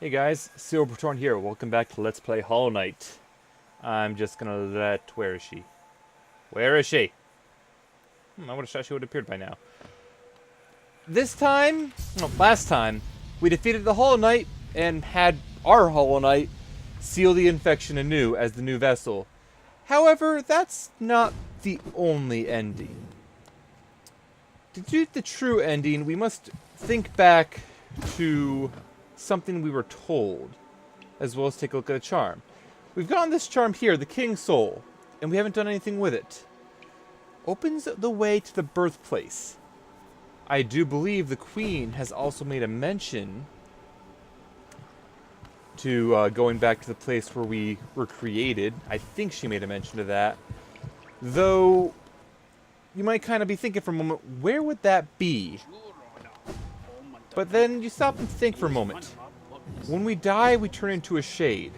Hey guys, Silvertorn here. Welcome back to Let's Play Hollow Knight. I'm just gonna let... Where is she? Where is she? I would have thought she would have appeared by now. This time, well, last time, we defeated the Hollow Knight and had our Hollow Knight seal the infection anew as the new vessel. However, that's not the only ending. To do the true ending, we must think back to something we were told, as well as take a look at a charm. We've gotten this charm here, the King's Soul, and we haven't done anything with it. Opens the way to the birthplace. I do believe the Queen has also made a mention to going back to the place where we were created. I think she made a mention to that. Though, you might kind of be thinking for a moment, where would that be? But then you stop and think for a moment. When we die, we turn into a shade.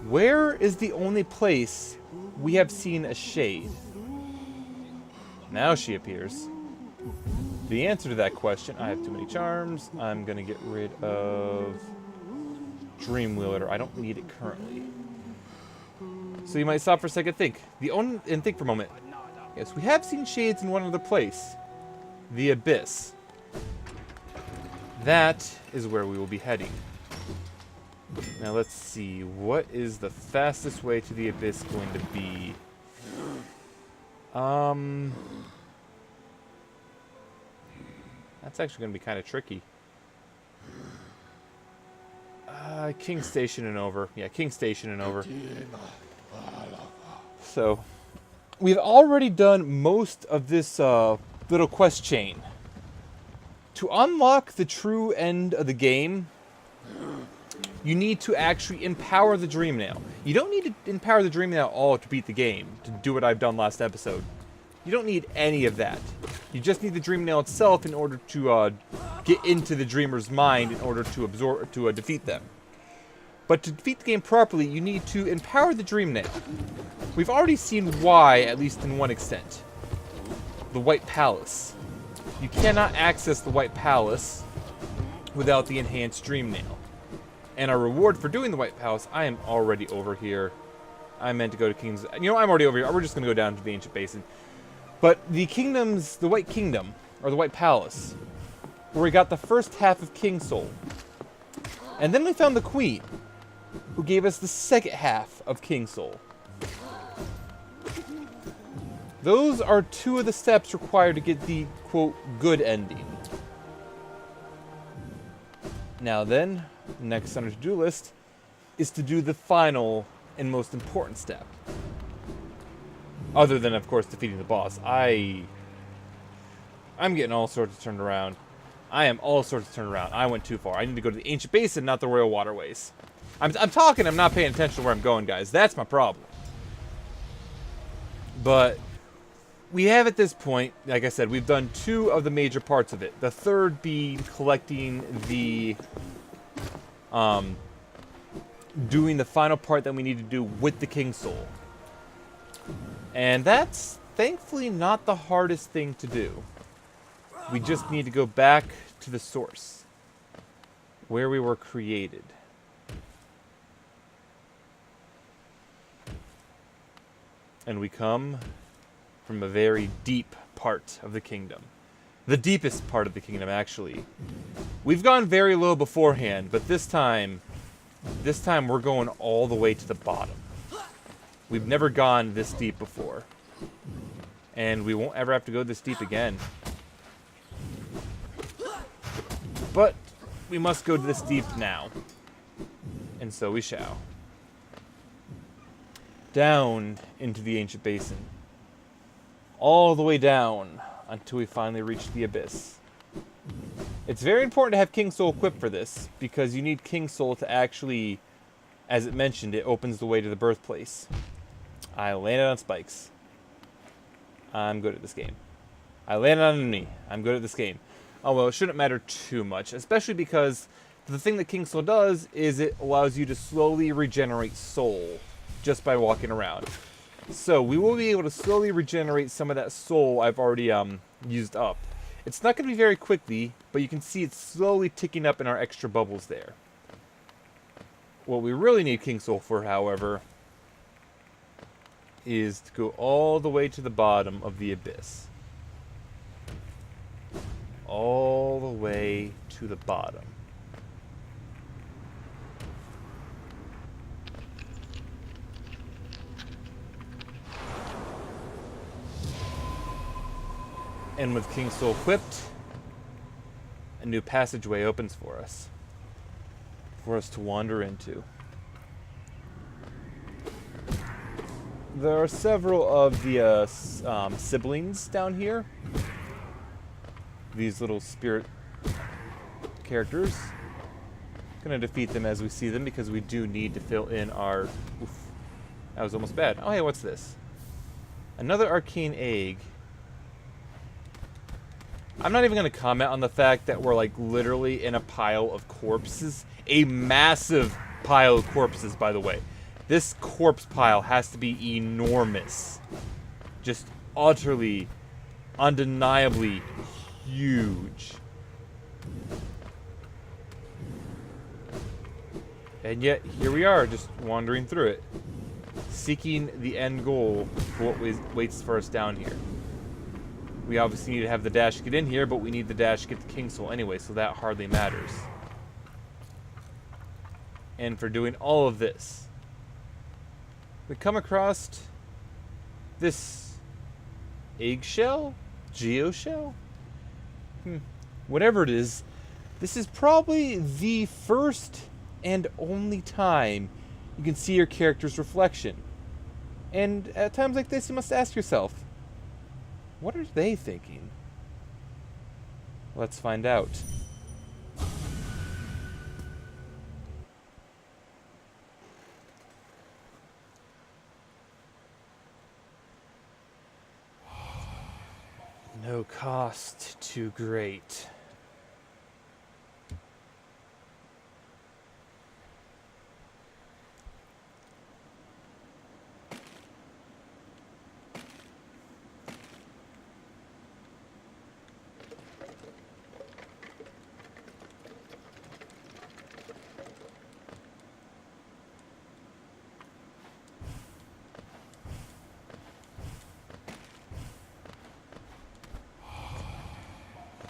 Where is the only place we have seen a shade? Now she appears. The answer to that question, I have too many charms. I'm going to get rid of Dreamwheeler. I don't need it currently. So you might stop for a second and think for a moment. Yes, we have seen shades in one other place. The Abyss. That is where we will be heading. Now let's see, what is the fastest way to the Abyss going to be? That's actually going to be kind of tricky. King Station and over. Yeah, King Station and over. So, we've already done most of this little quest chain. To unlock the true end of the game, you need to actually empower the Dream Nail. You don't need to empower the Dream Nail at all to beat the game, to do what I've done last episode. You don't need any of that. You just need the Dream Nail itself in order to get into the Dreamer's mind in order to defeat them. But to defeat the game properly, you need to empower the Dream Nail. We've already seen why, at least in one extent. The White Palace. You cannot access the White Palace without the enhanced Dream Nail. And our reward for doing the White Palace, I am already over here. I meant to go to King's... You know, I'm already over here. We're just going to go down to the Ancient Basin. But the White Kingdom, or the White Palace, where we got the first half of King's Soul. And then we found the Queen, who gave us the second half of King's Soul. Those are two of the steps required to get the, quote, good ending. Now then, next on our to-do list is to do the final and most important step. Other than, of course, defeating the boss. I'm getting all sorts of turned around. I am all sorts of turned around. I went too far. I need to go to the Ancient Basin, not the Royal Waterways. I'm talking, I'm not paying attention to where I'm going, guys. That's my problem. But we have at this point, like I said, we've done two of the major parts of it. The third being collecting the... doing the final part that we need to do with the King's Soul. And that's, thankfully, not the hardest thing to do. We just need to go back to the source. Where we were created. And we come from a very deep part of the kingdom. The deepest part of the kingdom, actually. We've gone very low beforehand, but this time we're going all the way to the bottom. We've never gone this deep before. And we won't ever have to go this deep again. But we must go this deep now. And so we shall. Down into the Ancient Basin. All the way down until we finally reach the Abyss. It's very important to have King's Soul equipped for this, because you need King's Soul to actually, as it mentioned, it opens the way to the birthplace. I landed on spikes. I'm good at this game. I landed on a knee. I'm good at this game. Oh well, it shouldn't matter too much, especially because the thing that King's Soul does is it allows you to slowly regenerate soul just by walking around. So we will be able to slowly regenerate some of that soul I've already used up. It's not going to be very quickly, but you can see it's slowly ticking up in our extra bubbles there. What we really need King Soul for, however, is to go all the way to the bottom of the abyss. All the way to the bottom. And with King Soul equipped, a new passageway opens for us to wander into. There are several of the siblings down here. These little spirit characters. Gonna defeat them as we see them because we do need to fill in our... Oof, that was almost bad. Oh hey, what's this? Another arcane egg. I'm not even going to comment on the fact that we're like literally in a pile of corpses. A massive pile of corpses, by the way. This corpse pile has to be enormous. Just utterly, undeniably huge. And yet, here we are, just wandering through it. Seeking the end goal for what waits for us down here. We obviously need to have the dash to get in here, but we need the dash to get the King Soul anyway, so that hardly matters. And for doing all of this, we come across this eggshell? Geoshell? Whatever it is, this is probably the first and only time you can see your character's reflection. And at times like this, you must ask yourself, what are they thinking? Let's find out. No cost too great.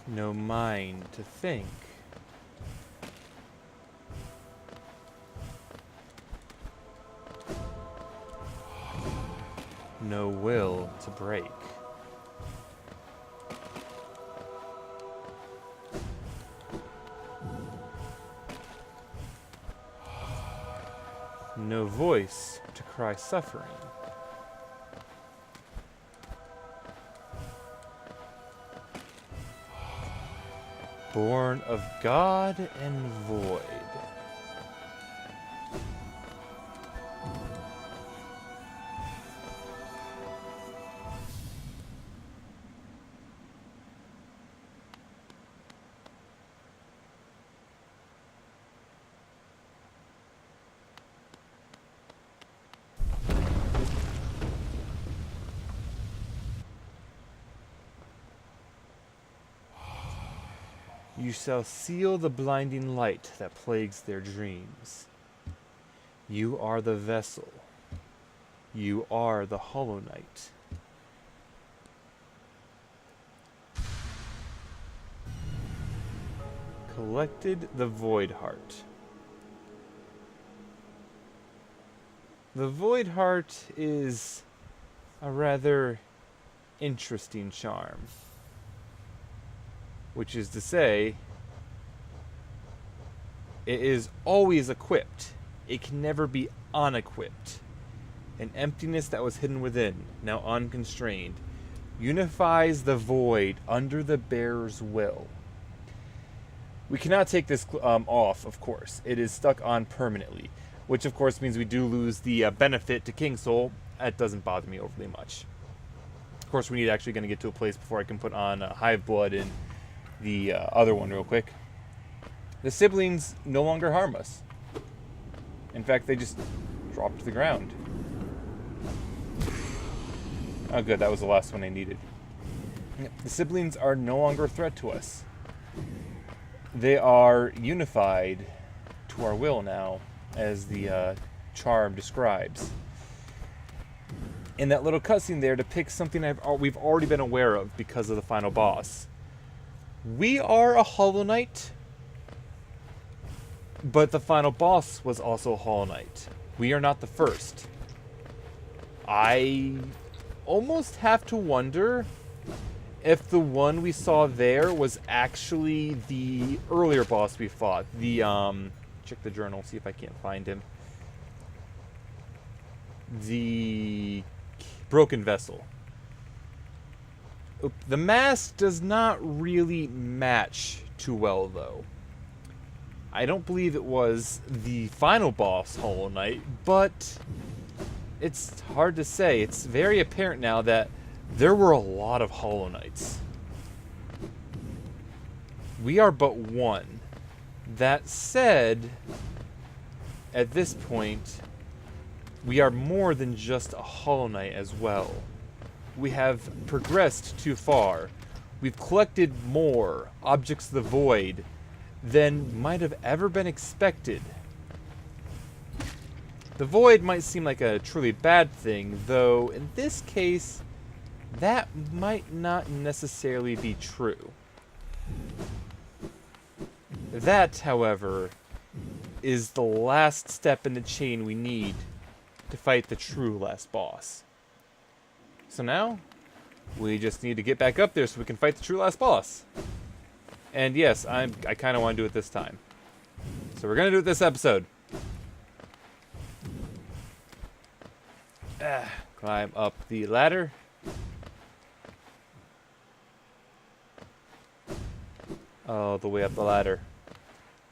No mind to think. No will to break. No voice to cry suffering. Born of God and void. You shall seal the blinding light that plagues their dreams. You are the vessel. You are the Hollow Knight. Collected the Void Heart. The Void Heart is a rather interesting charm. Which is to say, it is always equipped. It can never be unequipped. An emptiness that was hidden within, now unconstrained, unifies the void under the bearer's will. We cannot take this off, of course. It is stuck on permanently, which of course means we do lose the benefit to King Soul. That doesn't bother me overly much. Of course, we need actually going to get to a place before I can put on Hive Blood and the other one real quick. The siblings no longer harm us. In fact, they just drop to the ground. Oh good, that was the last one I needed. The siblings are no longer a threat to us. They are unified to our will now, as the charm describes. And that little cutscene there depicts something we've already been aware of because of the final boss. We are a Hollow Knight, but the final boss was also a Hollow Knight. We are not the first. I almost have to wonder if the one we saw there was actually the earlier boss we fought. The, check the journal, see if I can't find him. The Broken Vessel. The mask does not really match too well, though. I don't believe it was the final boss, Hollow Knight, but it's hard to say. It's very apparent now that there were a lot of Hollow Knights. We are but one. That said, at this point, we are more than just a Hollow Knight as well. We have progressed too far. We've collected more objects of the void than might have ever been expected. The void might seem like a truly bad thing, though in this case, that might not necessarily be true. That, however, is the last step in the chain we need to fight the true last boss. So now, we just need to get back up there so we can fight the true last boss. And yes, I kind of want to do it this time. So we're going to do it this episode. Climb up the ladder. Oh, the way up the ladder.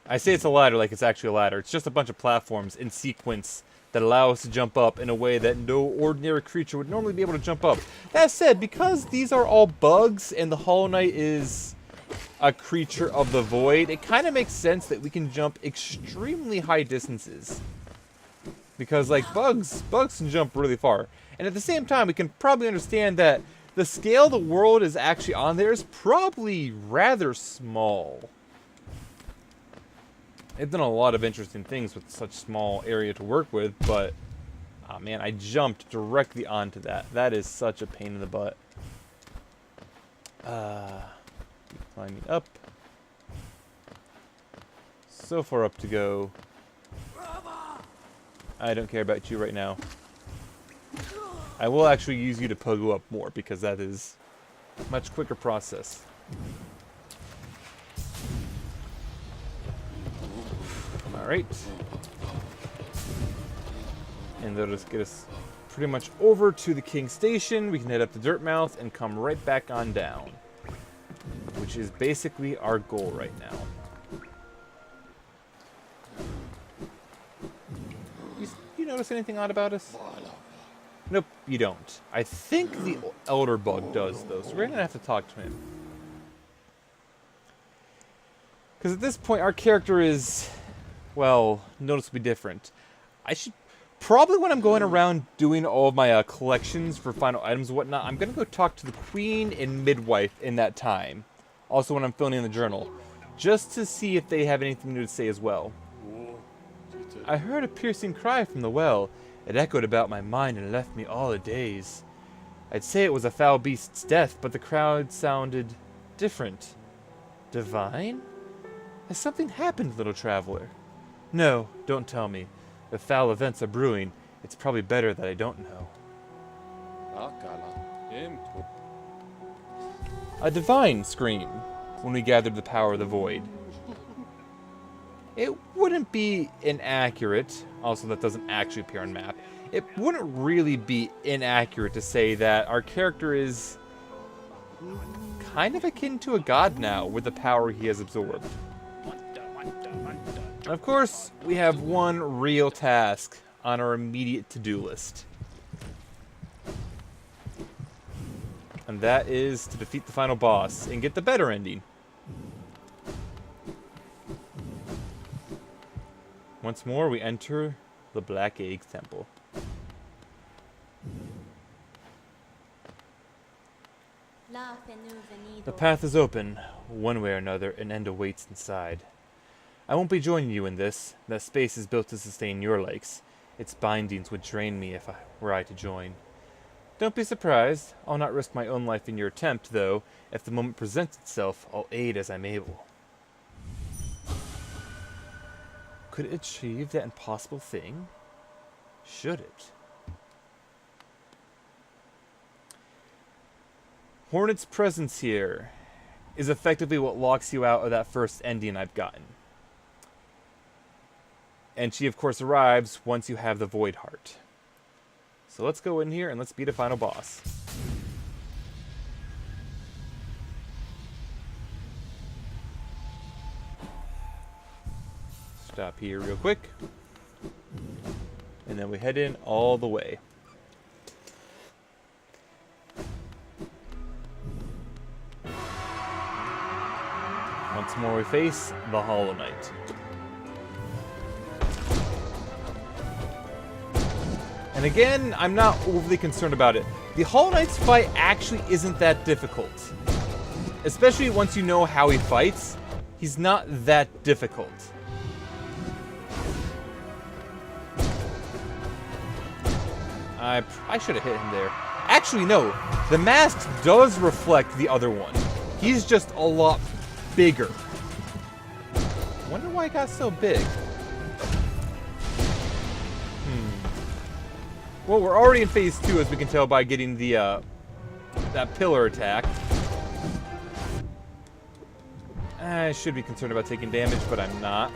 I say it's a ladder like it's actually a ladder. It's just a bunch of platforms in sequence that allow us to jump up in a way that no ordinary creature would normally be able to jump up. That said, because these are all bugs and the Hollow Knight is a creature of the void, it kind of makes sense that we can jump extremely high distances. Because, like, bugs can jump really far. And at the same time, we can probably understand that the scale the world is actually on there is probably rather small. They've done a lot of interesting things with such small area to work with, but oh man, I jumped directly onto that. That is such a pain in the butt. Keep climbing up. So far up to go. I don't care about you right now. I will actually use you to pogo up more because that is a much quicker process. Alright. And that'll just get us pretty much over to the King Station. We can head up to Dirtmouth and come right back on down. Which is basically our goal right now. You notice anything odd about us? Nope, you don't. I think the Elder Bug does, though, so we're going to have to talk to him. Because at this point, our character is, well, noticeably different. I should... Probably when I'm going around doing all of my collections for final items and whatnot, I'm going to go talk to the Queen and Midwife in that time. Also when I'm filling in the journal. Just to see if they have anything new to say as well. I heard a piercing cry from the well. It echoed about my mind and left me all a daze. I'd say it was a foul beast's death, but the crowd sounded different. Divine? Has something happened, little traveler? No, don't tell me. If foul events are brewing, it's probably better that I don't know. A divine scream when we gathered the power of the void. It wouldn't be inaccurate, also that doesn't actually appear on map, it wouldn't really be inaccurate to say that our character is kind of akin to a god now with the power he has absorbed. And of course, we have one real task on our immediate to-do list. And that is to defeat the final boss and get the better ending. Once more, we enter the Black Egg Temple. The path is open. One way or another, an end awaits inside. I won't be joining you in this. That space is built to sustain your legs. Its bindings would drain me if I were to join. Don't be surprised. I'll not risk my own life in your attempt, though. If the moment presents itself, I'll aid as I'm able. Could it achieve that impossible thing? Should it? Hornet's presence here is effectively what locks you out of that first ending I've gotten. And she, of course, arrives once you have the Void Heart. So let's go in here and let's beat a final boss. Stop here real quick. And then we head in all the way. Once more we face the Hollow Knight. And again, I'm not overly concerned about it. The Hollow Knight's fight actually isn't that difficult. Especially once you know how he fights, he's not that difficult. I should have hit him there. Actually, no. The mask does reflect the other one. He's just a lot bigger. Wonder why it got so big. Well, we're already in phase 2, as we can tell by getting the that pillar attack. I should be concerned about taking damage, but I'm not.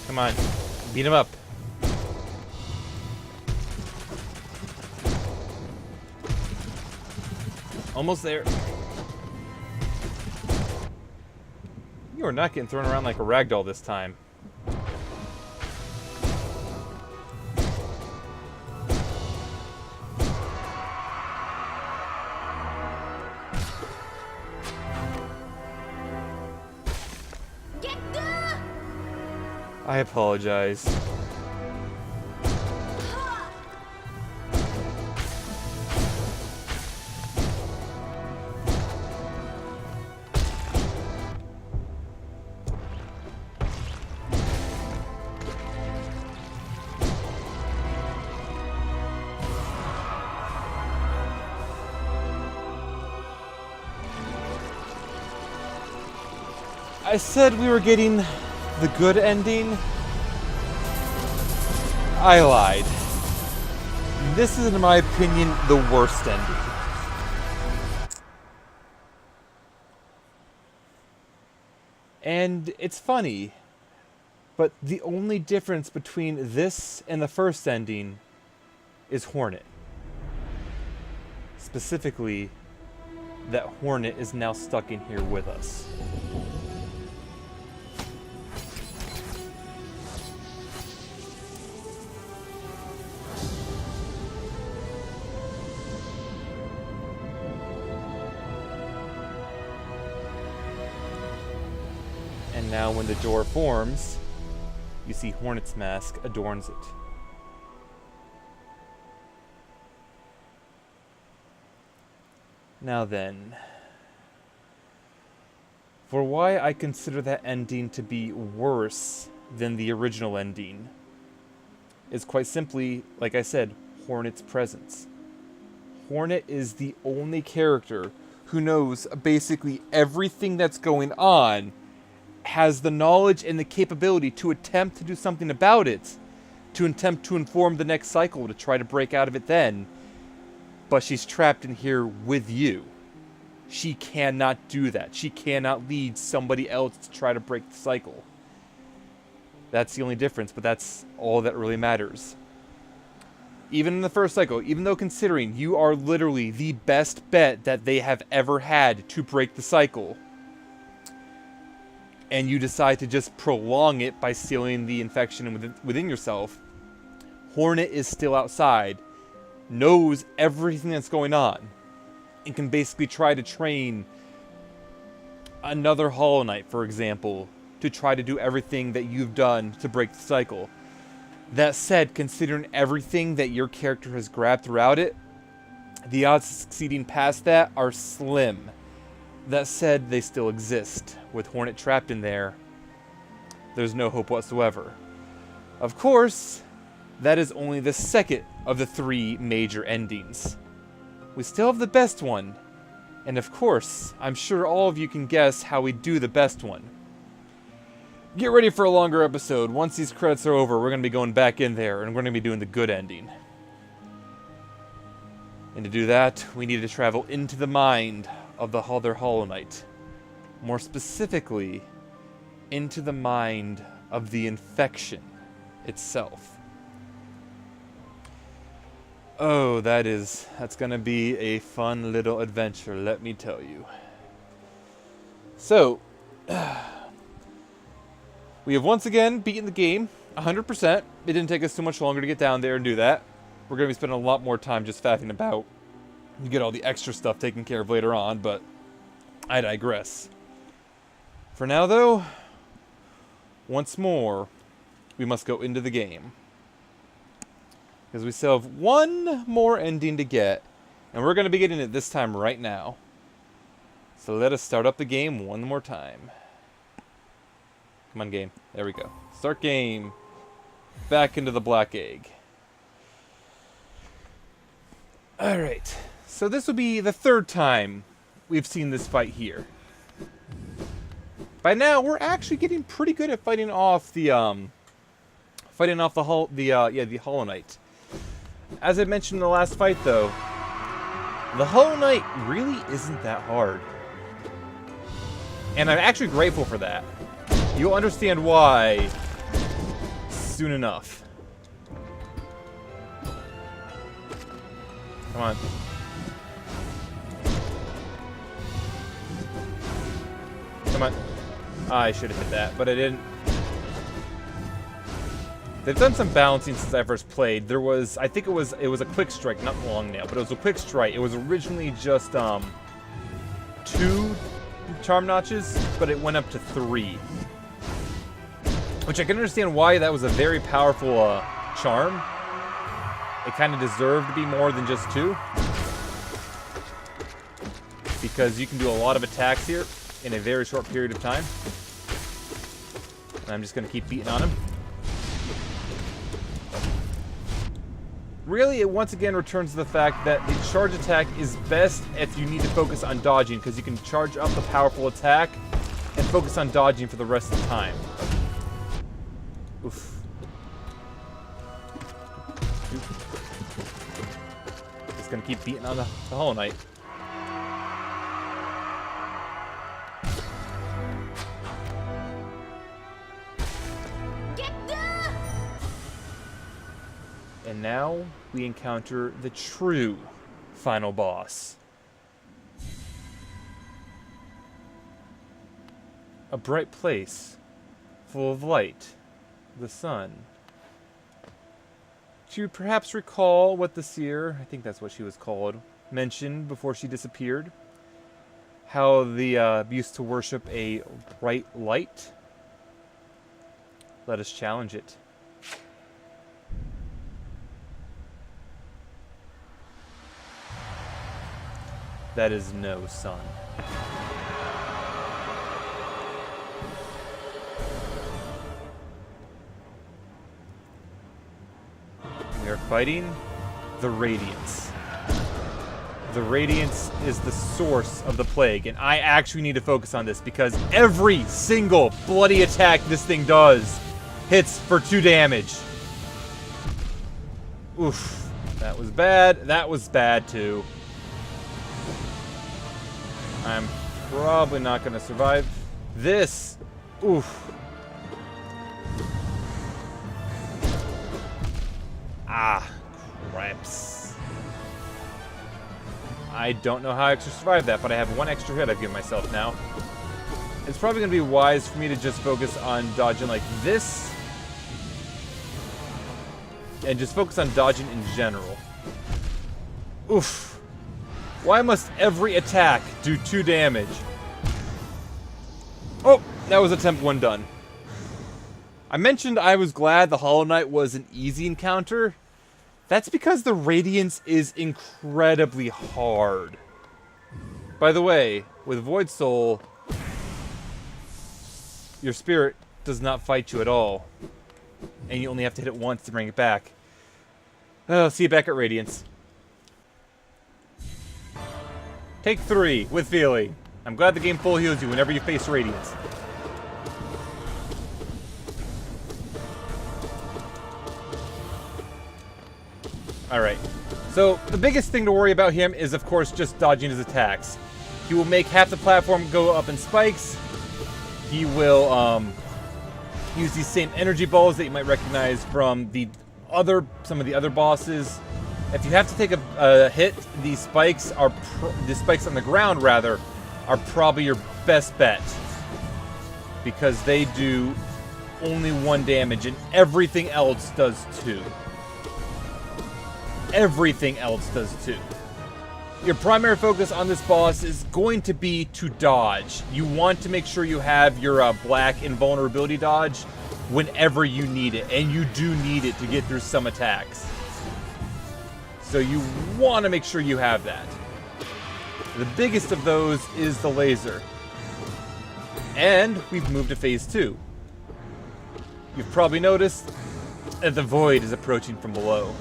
Come on, beat him up. Almost there. You are not getting thrown around like a ragdoll this time. I apologize. I said we were getting the good ending. I lied. This is, in my opinion, the worst ending. And it's funny, but the only difference between this and the first ending is Hornet. Specifically, that Hornet is now stuck in here with us. And now when the door forms, you see Hornet's mask adorns it. Now then, for why I consider that ending to be worse than the original ending is quite simply, like I said, Hornet's presence. Hornet is the only character who knows basically everything that's going on, has the knowledge and the capability to attempt to do something about it, to attempt to inform the next cycle, to try to break out of it then. But she's trapped in here with you. She cannot do that. She cannot lead somebody else to try to break the cycle. That's the only difference, but that's all that really matters. Even in the first cycle, even though considering you are literally the best bet that they have ever had to break the cycle, and you decide to just prolong it by sealing the infection within yourself, Hornet is still outside, knows everything that's going on, and can basically try to train another Hollow Knight, for example, to try to do everything that you've done to break the cycle. That said, considering everything that your character has grabbed throughout it, The odds of succeeding past that are slim. That said, they still exist. With Hornet trapped in there, there's no hope whatsoever. Of course, that is only the second of the 3 major endings. We still have the best one. And of course, I'm sure all of you can guess how we do the best one. Get ready for a longer episode. Once these credits are over, we're going to be going back in there, and we're going to be doing the good ending. And to do that, we need to travel into the mind of the other Hollow Knight. More specifically, into the mind of the infection itself. Oh, that's going to be a fun little adventure, let me tell you. So, we have once again beaten the game 100%. It didn't take us too much longer to get down there and do that. We're going to be spending a lot more time just faffing about to get all the extra stuff taken care of later on, but I digress. For now, though, once more, we must go into the game. Because we still have one more ending to get, and we're going to be getting it this time right now. So let us start up the game one more time. Come on, game. There we go. Start game. Back into the black egg. Alright. So this will be the 3rd time we've seen this fight here. By now, we're actually getting pretty good at fighting off the Hollow Knight. As I mentioned in the last fight, though, the Hollow Knight really isn't that hard. And I'm actually grateful for that. You'll understand why soon enough. Come on. Come on. I should have hit that, but I didn't. They've done some balancing since I first played. There was, I think it was a quick strike, not long nail, but it was a quick strike. It was originally just 2 charm notches, but it went up to 3. Which I can understand why that was a very powerful charm. It kind of deserved to be more than just 2. Because you can do a lot of attacks here in a very short period of time. And I'm just going to keep beating on him. Really, it once again returns to the fact that the charge attack is best if you need to focus on dodging, because you can charge up the powerful attack and focus on dodging for the rest of the time. Oof. Just gonna keep beating on the Hollow Knight. And now we encounter the true final boss. A bright place, full of light, the sun. Do you perhaps recall what the seer, I think that's what she was called, mentioned before she disappeared? How the used to worship a bright light? Let us challenge it. That is no sun. We are fighting the Radiance. The Radiance is the source of the plague, and I actually need to focus on this because every single bloody attack this thing does hits for 2 damage. Oof. That was bad. That was bad, too. I'm probably not going to survive this. Oof. Ah, craps. I don't know how I actually survived that, but I have 1 extra hit I've given myself now. It's probably going to be wise for me to just focus on dodging like this. And just focus on dodging in general. Oof. Why must every attack do 2 damage? Oh, that was attempt 1 done. I mentioned I was glad the Hollow Knight was an easy encounter. That's because the Radiance is incredibly hard. By the way, with Void Soul, your spirit does not fight you at all. And you only have to hit it once to bring it back. Oh, see you back at Radiance. Take 3 with feeling. I'm glad the game full heals you whenever you face Radiance. Alright. So, the biggest thing to worry about him is, of course, just dodging his attacks. He will make half the platform go up in spikes. He will, use these same energy balls that you might recognize from some of the other bosses. If you have to take a hit, these spikes on the ground rather, are probably your best bet. Because they do only 1 damage and everything else does 2. Everything else does 2. Your primary focus on this boss is going to be to dodge. You want to make sure you have your black invulnerability dodge whenever you need it. And you do need it to get through some attacks. So you want to make sure you have that. The biggest of those is the laser. And we've moved to phase 2. You've probably noticed that the void is approaching from below.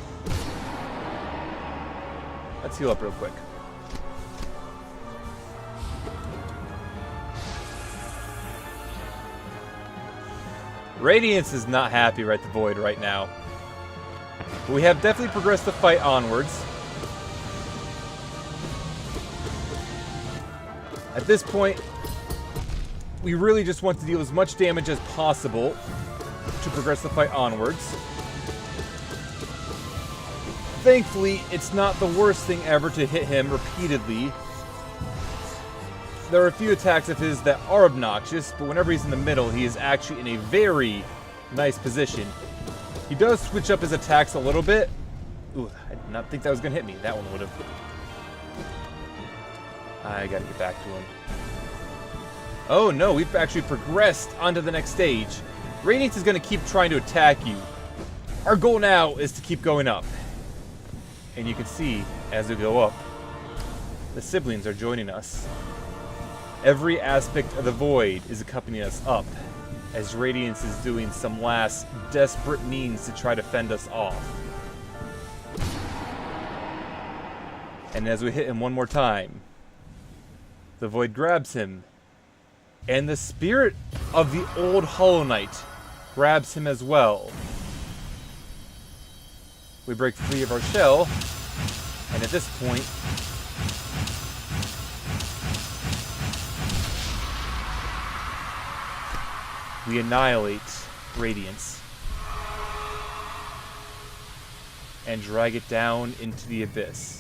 Let's heal up real quick. Radiance is not happy at the void right now. But we have definitely progressed the fight onwards. At this point, we really just want to deal as much damage as possible to progress the fight onwards. Thankfully, it's not the worst thing ever to hit him repeatedly. There are a few attacks of his that are obnoxious, but whenever he's in the middle, he is actually in a very nice position. He does switch up his attacks a little bit. Ooh, I did not think that was going to hit me. That one would have. I gotta get back to him. Oh no, we've actually progressed onto the next stage. Radiance is going to keep trying to attack you. Our goal now is to keep going up. And you can see, as we go up, the siblings are joining us. Every aspect of the void is accompanying us up, as Radiance is doing some last desperate means to try to fend us off. And as we hit him one more time, the void grabs him, and the spirit of the old Hollow Knight grabs him as well. We break free of our shell, and at this point, we annihilate Radiance and drag it down into the abyss.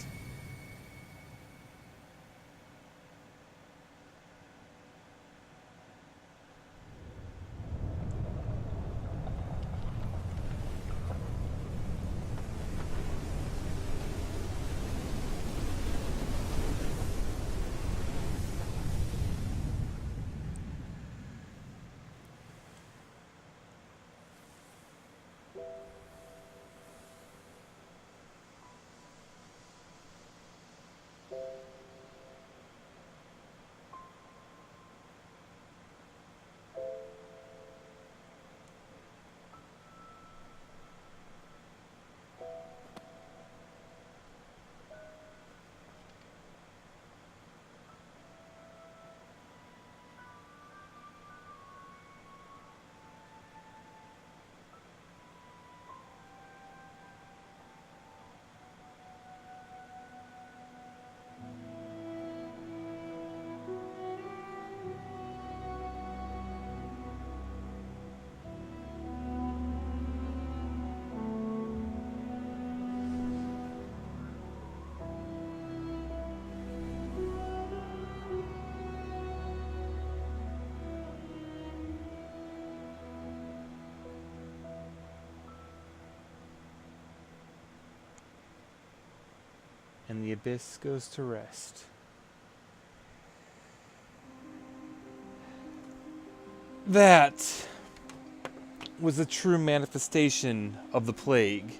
And the abyss goes to rest. That was a true manifestation of the plague.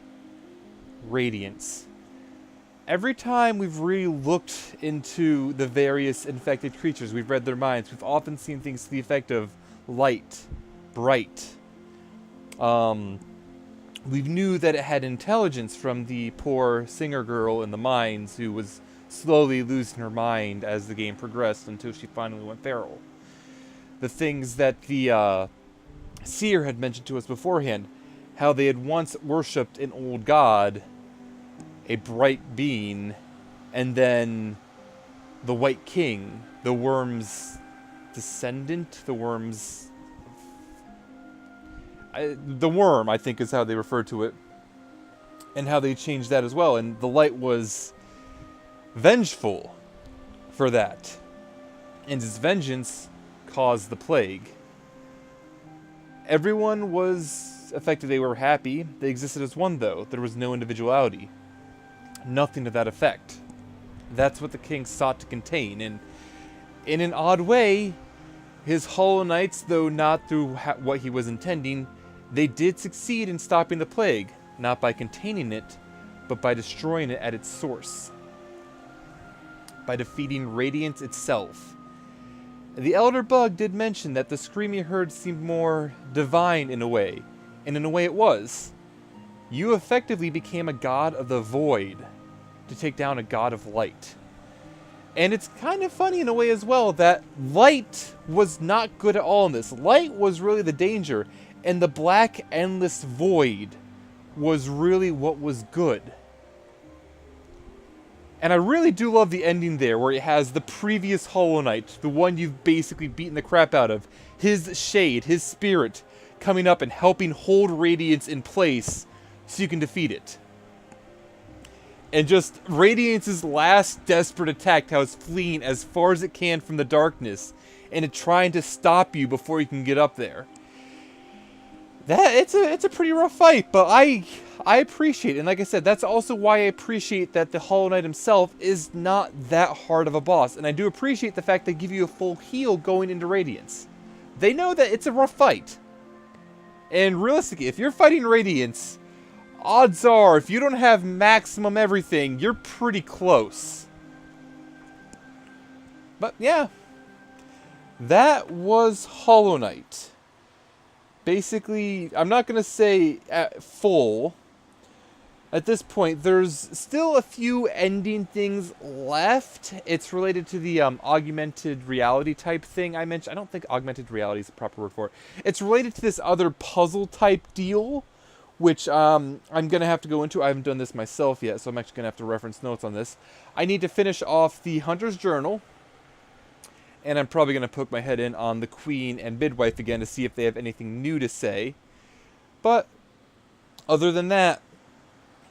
Radiance. Every time we've really looked into the various infected creatures, we've read their minds, we've often seen things to the effect of light, bright. We knew that it had intelligence from the poor singer girl in the mines who was slowly losing her mind as the game progressed until she finally went feral. The things that the seer had mentioned to us beforehand, how they had once worshipped an old god, a bright being, and then the White King, the worm's descendant, the worm, I think is how they refer to it, and how they changed that as well. And the light was vengeful for that, and his vengeance caused the plague. Everyone was affected. They were happy. They existed as one, though. There was no individuality. Nothing to that effect. That's what the king sought to contain, and in an odd way, his Hollow Knights, though not through what he was intending, they did succeed in stopping the plague, not by containing it, but by destroying it at its source. By defeating Radiance itself. The Elder Bug did mention that the scream you heard seemed more divine in a way, and in a way it was. You effectively became a god of the void to take down a god of light. And it's kind of funny in a way as well that light was not good at all in this. Light was really the danger, and the black endless void was really what was good. And I really do love the ending there, where it has the previous Hollow Knight, the one you've basically beaten the crap out of, his shade, his spirit, coming up and helping hold Radiance in place so you can defeat it. And just Radiance's last desperate attack, how it's fleeing as far as it can from the darkness, and it trying to stop you before you can get up there. It's a pretty rough fight, but I appreciate it. And like I said, that's also why I appreciate that the Hollow Knight himself is not that hard of a boss. And I do appreciate the fact they give you a full heal going into Radiance. They know that it's a rough fight. And realistically, if you're fighting Radiance, odds are, if you don't have maximum everything, you're pretty close. But yeah, that was Hollow Knight. Basically, I'm not going to say at full. At this point, there's still a few ending things left. It's related to the augmented reality type thing I mentioned. I don't think augmented reality is the proper word for it. It's related to this other puzzle type deal, which I'm going to have to go into. I haven't done this myself yet, so I'm actually going to have to reference notes on this. I need to finish off the Hunter's Journal, and I'm probably going to poke my head in on the Queen and Midwife again to see if they have anything new to say. But other than that,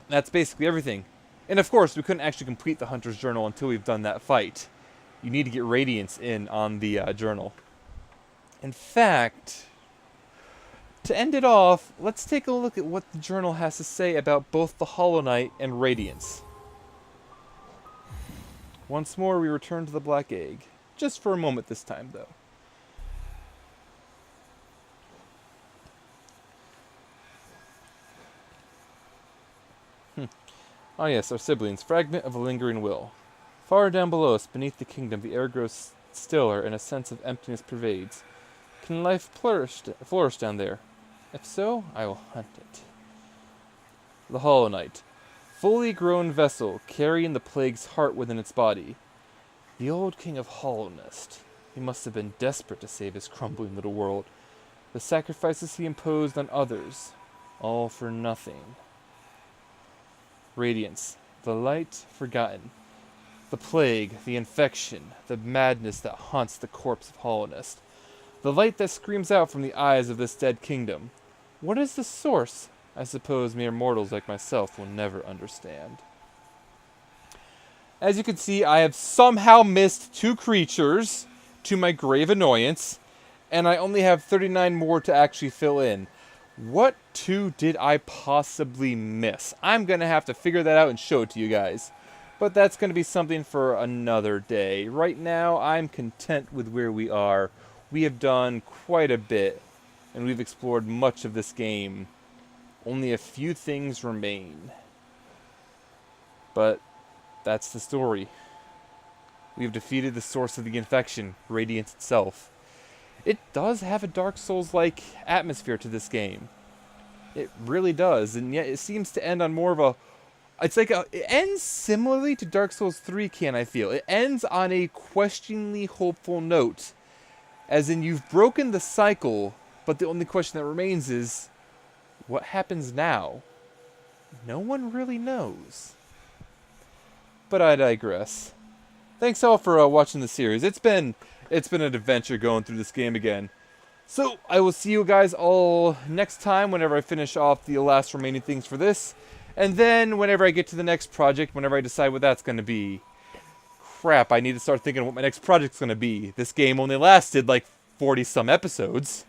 that's basically everything. And of course, we couldn't actually complete the Hunter's Journal until we've done that fight. You need to get Radiance in on the journal. In fact, to end it off, let's take a look at what the journal has to say about both the Hollow Knight and Radiance. Once more, we return to the Black Egg. Just for a moment this time, though. Ah yes, our siblings. Fragment of a lingering will. Far down below us, beneath the kingdom, the air grows stiller and a sense of emptiness pervades. Can life flourish down there? If so, I will hunt it. The Hollow Knight. Fully grown vessel, carrying the plague's heart within its body. The old king of Hollownest. He must have been desperate to save his crumbling little world. The sacrifices he imposed on others, all for nothing. Radiance. The light forgotten. The plague, the infection, the madness that haunts the corpse of Hollownest. The light that screams out from the eyes of this dead kingdom. What is the source? I suppose mere mortals like myself will never understand. As you can see, I have somehow missed 2 creatures, to my grave annoyance, and I only have 39 more to actually fill in. What 2 did I possibly miss? I'm going to have to figure that out and show it to you guys. But that's going to be something for another day. Right now, I'm content with where we are. We have done quite a bit, and we've explored much of this game. Only a few things remain. But that's the story. We have defeated the source of the infection, Radiance itself. It does have a Dark Souls-like atmosphere to this game. It really does, and yet it seems to end on more of a... it ends similarly to Dark Souls 3 can, I feel. It ends on a questioningly hopeful note. As in, you've broken the cycle, but the only question that remains is, what happens now? No one really knows. But I digress. Thanks all for watching the series. It's been an adventure going through this game again. So, I will see you guys all next time whenever I finish off the last remaining things for this. And then, whenever I get to the next project, whenever I decide what that's going to be. Crap, I need to start thinking what my next project's going to be. This game only lasted like 40-some episodes.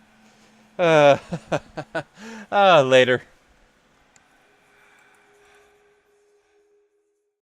Later.